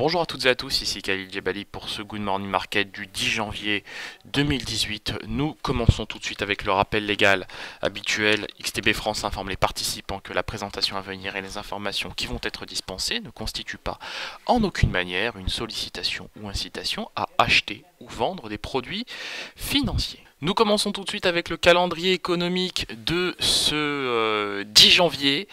Bonjour à toutes et à tous, ici Khalil Djebali pour ce Good Morning Market du 10 janvier 2018. Nous commençons tout de suite avec le rappel légal habituel. XTB France informe les participants que la présentation à venir et les informations qui vont être dispensées ne constituent pas en aucune manière une sollicitation ou incitation à acheter ou vendre des produits financiers. Nous commençons tout de suite avec le calendrier économique de ce 10 janvier.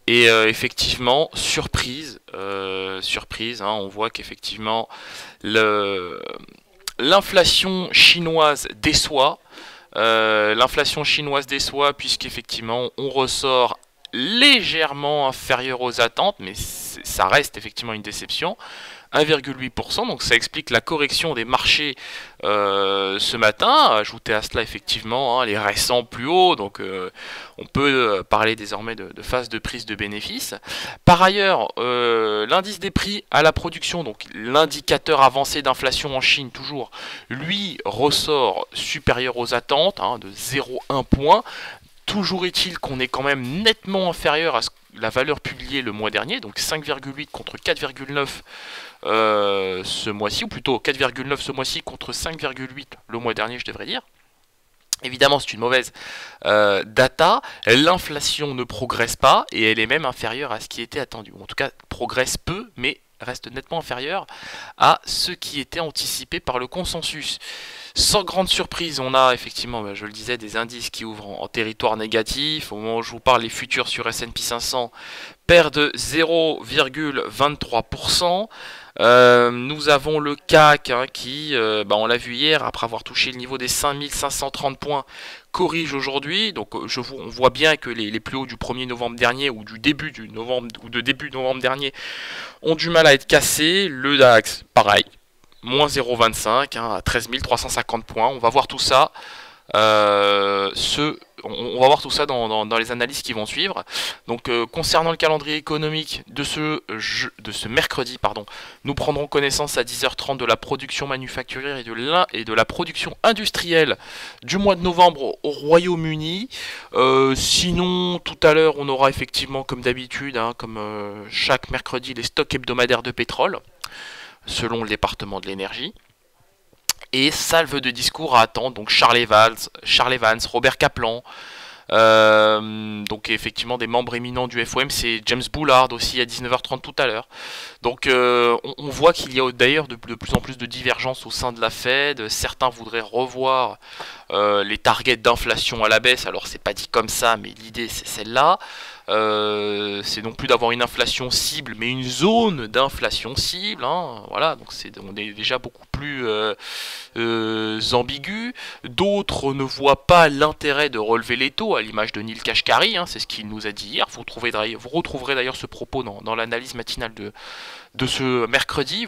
Et effectivement, surprise, on voit qu'effectivement l'inflation chinoise déçoit. Puisqu'effectivement on ressort légèrement inférieur aux attentes, mais ça reste effectivement une déception. 1,8%, donc ça explique la correction des marchés ce matin. Ajouter à cela effectivement les récents plus hauts, donc on peut parler désormais de phase de prise de bénéfices. Par ailleurs, l'indice des prix à la production, donc l'indicateur avancé d'inflation en Chine toujours, lui ressort supérieur aux attentes de 0,1 point. Toujours est-il qu'on est quand même nettement inférieur à la valeur publiée le mois dernier, donc 5,8 contre 4,9 ce mois-ci, ou plutôt 4,9 ce mois-ci contre 5,8 le mois dernier, je devrais dire. Évidemment, c'est une mauvaise data. L'inflation ne progresse pas et elle est même inférieure à ce qui était attendu. En tout cas, progresse peu, mais reste nettement inférieure à ce qui était anticipé par le consensus. Sans grande surprise, on a effectivement, je le disais, des indices qui ouvrent en territoire négatif. Au moment où je vous parle, les futurs sur S&P 500 perdent 0,23%. Nous avons le CAC qui, on l'a vu hier, après avoir touché le niveau des 5530 points, corrige aujourd'hui. Donc on voit bien que les plus hauts du 1er novembre dernier ou de début novembre dernier ont du mal à être cassés. Le DAX, pareil, moins 0,25 à 13 350 points. On va voir tout ça. On va voir tout ça dans les analyses qui vont suivre. Donc concernant le calendrier économique de ce mercredi, nous prendrons connaissance à 10h30 de la production manufacturière et de la production industrielle du mois de novembre au Royaume-Uni. Sinon, tout à l'heure, on aura effectivement, comme d'habitude, comme chaque mercredi, les stocks hebdomadaires de pétrole, selon le département de l'énergie. Et salve de discours à attendre, donc Charles Evans, Robert Kaplan, donc effectivement des membres éminents du FOMC, James Bullard aussi à 19h30 tout à l'heure. Donc on voit qu'il y a d'ailleurs de plus en plus de divergences au sein de la Fed. Certains voudraient revoir les targets d'inflation à la baisse. Alors c'est pas dit comme ça, mais l'idée c'est celle-là. C'est non plus d'avoir une inflation cible, mais une zone d'inflation cible. Voilà, donc on est déjà beaucoup plus ambigu. D'autres ne voient pas l'intérêt de relever les taux, à l'image de Neil Kashkari, c'est ce qu'il nous a dit hier. Vous retrouverez d'ailleurs ce propos dans l'analyse matinale de ce mercredi.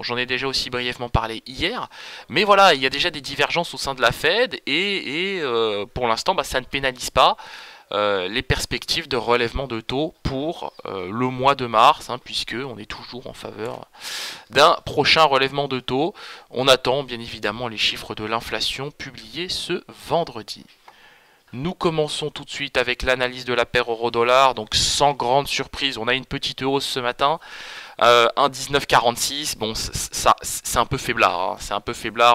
J'en ai déjà aussi brièvement parlé hier. Mais voilà, il y a déjà des divergences au sein de la Fed et pour l'instant, ça ne pénalise pas les perspectives de relèvement de taux pour le mois de mars, puisque on est toujours en faveur d'un prochain relèvement de taux. On attend bien évidemment les chiffres de l'inflation publiés ce vendredi. Nous commençons tout de suite avec l'analyse de la paire euro-dollar, donc sans grande surprise, on a une petite hausse ce matin, 1,1946, bon c'est un peu faiblard,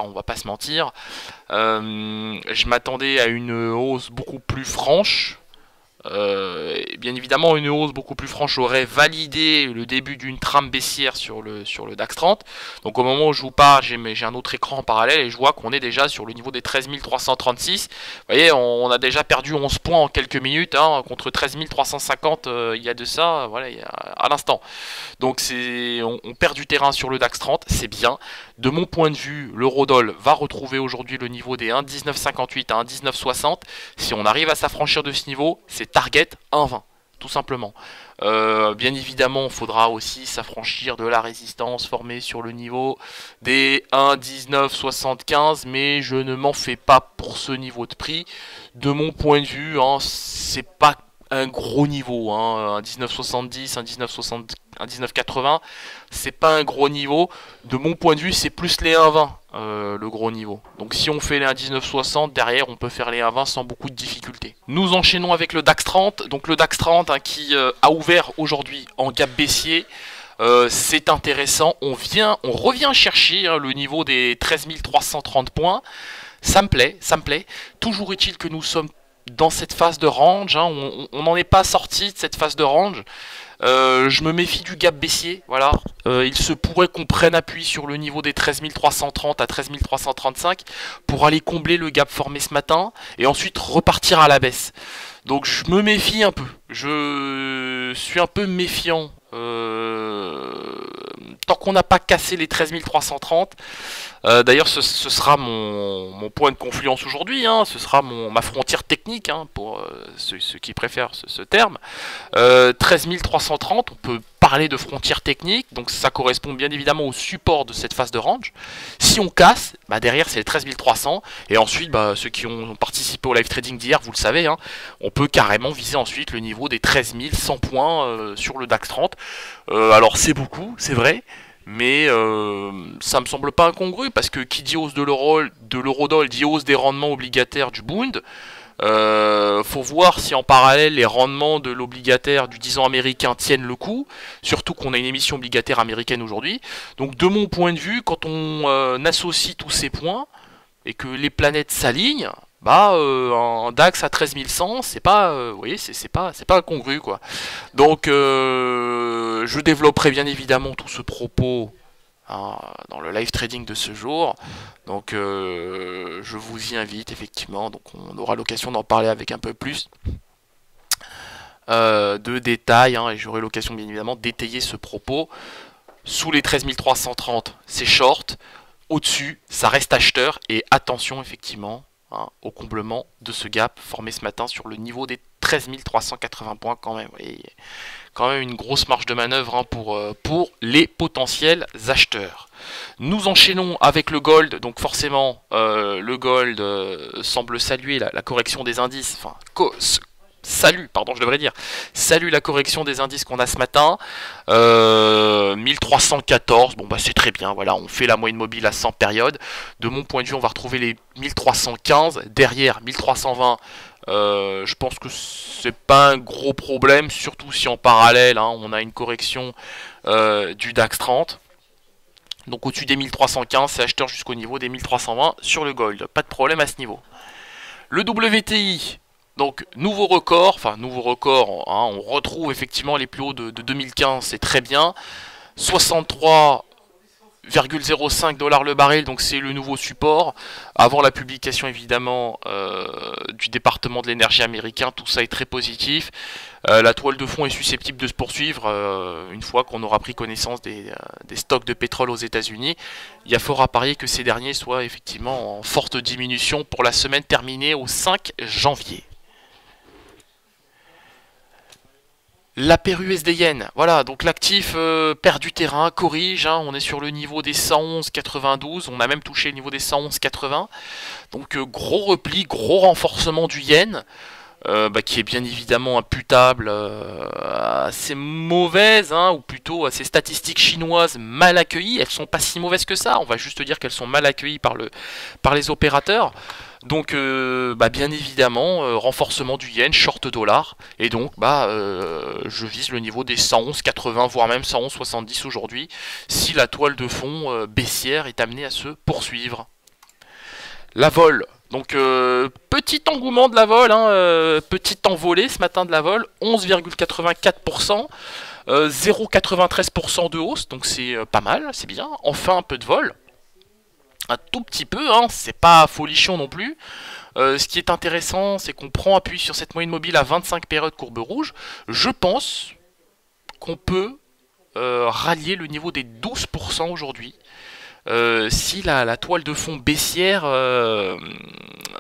on va pas se mentir. Je m'attendais à une hausse beaucoup plus franche. Bien évidemment, une hausse beaucoup plus franche aurait validé le début d'une trame baissière sur le DAX 30. Donc au moment où je vous parle, j'ai un autre écran en parallèle et je vois qu'on est déjà sur le niveau des 13 336. Vous voyez, on a déjà perdu 11 points en quelques minutes contre 13 350 il y a de ça, voilà, à l'instant. Donc on perd du terrain sur le DAX 30, c'est bien. De mon point de vue, l'eurodoll va retrouver aujourd'hui le niveau des 1,1958 à 1,1960. Si on arrive à s'affranchir de ce niveau, c'est target 1,20, tout simplement. Bien évidemment, il faudra aussi s'affranchir de la résistance formée sur le niveau des 1,1975, mais je ne m'en fais pas pour ce niveau de prix. De mon point de vue, c'est pas un gros niveau, un 1970, un 1980, c'est pas un gros niveau. De mon point de vue, c'est plus les 1,20 le gros niveau. Donc si on fait les 1,1960, derrière on peut faire les 1,20 sans beaucoup de difficultés. Nous enchaînons avec le DAX 30, donc le DAX 30 qui a ouvert aujourd'hui en gap baissier. C'est intéressant, on revient chercher hein, le niveau des 13 330 points. Ça me plaît, ça me plaît. Toujours est-il que nous sommes dans cette phase de range, hein, on n'en est pas sorti de cette phase de range. Je me méfie du gap baissier, voilà. Il se pourrait qu'on prenne appui sur le niveau des 13 330 à 13 335 pour aller combler le gap formé ce matin et ensuite repartir à la baisse. Donc je me méfie un peu, je suis un peu méfiant. Tant qu'on n'a pas cassé les 13 330, d'ailleurs ce sera mon point de confluence aujourd'hui, hein, ce sera ma frontière technique, hein, pour ceux qui préfèrent ce terme. 13 330, on peut parler de frontière technique, donc ça correspond bien évidemment au support de cette phase de range. Si on casse, bah derrière c'est les 13 300, et ensuite bah, ceux qui ont participé au live trading d'hier, vous le savez, hein, on peut carrément viser ensuite le niveau des 13 100 points sur le DAX 30. Alors c'est beaucoup, c'est vrai, mais ça me semble pas incongru, parce que qui dit hausse de l'eurodoll dit hausse des rendements obligataires du Bund. Faut voir si en parallèle les rendements de l'obligataire du 10 ans américain tiennent le coup, surtout qu'on a une émission obligataire américaine aujourd'hui. Donc de mon point de vue, quand on associe tous ces points et que les planètes s'alignent, bah un DAX à 13 100, c'est pas, vous voyez, c'est pas incongru quoi. Donc je développerai bien évidemment tout ce propos hein, dans le live trading de ce jour. Donc je vous y invite effectivement, donc on aura l'occasion d'en parler avec un peu plus de détails, hein, et j'aurai l'occasion bien évidemment d'étayer ce propos. Sous les 13 330, c'est short, au-dessus, ça reste acheteur, et attention effectivement hein, au comblement de ce gap formé ce matin sur le niveau des 13 380 points quand même. Vous voyez, quand même une grosse marge de manœuvre hein, pour les potentiels acheteurs. Nous enchaînons avec le gold, donc forcément le gold semble saluer la correction des indices, enfin salue la correction des indices qu'on a ce matin. 1314, bon bah c'est très bien, voilà, on fait la moyenne mobile à 100 périodes. De mon point de vue, on va retrouver les 1315, derrière 1320. Je pense que c'est pas un gros problème, surtout si en parallèle hein, on a une correction du DAX 30. Donc au-dessus des 1315, c'est acheteur jusqu'au niveau des 1320 sur le gold, pas de problème à ce niveau. Le WTI, donc nouveau record, hein, on retrouve effectivement les plus hauts de 2015, c'est très bien. 63,05 $ le baril, donc c'est le nouveau support. Avant la publication évidemment du département de l'énergie américain, tout ça est très positif. La toile de fond est susceptible de se poursuivre une fois qu'on aura pris connaissance des stocks de pétrole aux États-Unis. Il y a fort à parier que ces derniers soient effectivement en forte diminution pour la semaine terminée au 5 janvier. La Peru SDN, voilà, donc l'actif perd du terrain, corrige, hein, on est sur le niveau des 111,92, on a même touché le niveau des 111,80. Donc gros repli, gros renforcement du yen, qui est bien évidemment imputable à ces mauvaises, hein, ou plutôt à ces statistiques chinoises mal accueillies. Elles sont pas si mauvaises que ça, on va juste dire qu'elles sont mal accueillies par les opérateurs. Donc bien évidemment, renforcement du yen, short dollar, et donc je vise le niveau des 111,80, voire même 111,70 aujourd'hui, si la toile de fond baissière est amenée à se poursuivre. La vol, donc petit engouement de la vol, hein, petite envolée ce matin de la vol, 11,84%, 0,93% de hausse, donc c'est pas mal, c'est bien, enfin un peu de vol. Un tout petit peu, hein, c'est pas folichon non plus. Ce qui est intéressant, c'est qu'on prend appui sur cette moyenne mobile à 25 périodes courbe rouge. Je pense qu'on peut rallier le niveau des 12% aujourd'hui. Si la toile de fond baissière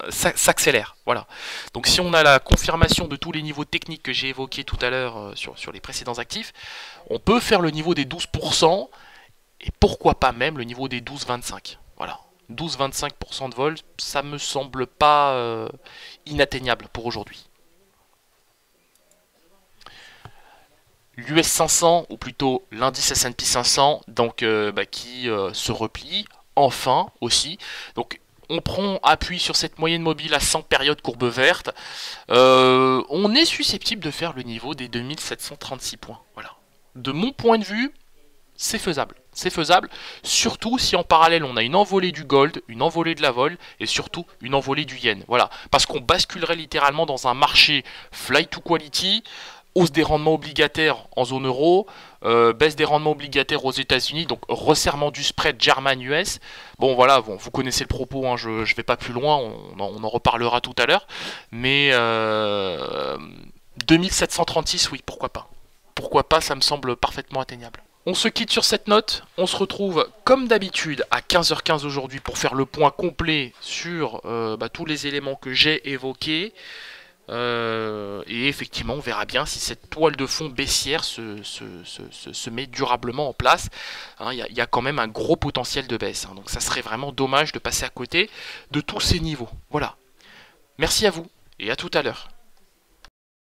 s'accélère. Voilà. Donc si on a la confirmation de tous les niveaux techniques que j'ai évoqués tout à l'heure sur les précédents actifs, on peut faire le niveau des 12%, et pourquoi pas même le niveau des 12,25. Voilà, 12-25% de vol, ça me semble pas inatteignable pour aujourd'hui. L'US 500, ou plutôt l'indice S&P 500, donc qui se replie, enfin aussi. Donc on prend appui sur cette moyenne mobile à 100 périodes courbe verte. On est susceptible de faire le niveau des 2736 points. Voilà. De mon point de vue, C'est faisable. C'est faisable, surtout si en parallèle on a une envolée du gold, une envolée de la vol et surtout une envolée du yen. Voilà, parce qu'on basculerait littéralement dans un marché fly to quality, hausse des rendements obligataires en zone euro, baisse des rendements obligataires aux États-Unis, donc resserrement du spread German-US. Bon voilà, bon, vous connaissez le propos, hein, je ne vais pas plus loin, on en reparlera tout à l'heure. Mais 2736, oui, pourquoi pas. Pourquoi pas, ça me semble parfaitement atteignable. On se quitte sur cette note, on se retrouve comme d'habitude à 15h15 aujourd'hui pour faire le point complet sur tous les éléments que j'ai évoqués. Et effectivement, on verra bien si cette toile de fond baissière se met durablement en place. Hein, y a quand même un gros potentiel de baisse, hein, donc ça serait vraiment dommage de passer à côté de tous ces niveaux. Voilà. Merci à vous et à tout à l'heure.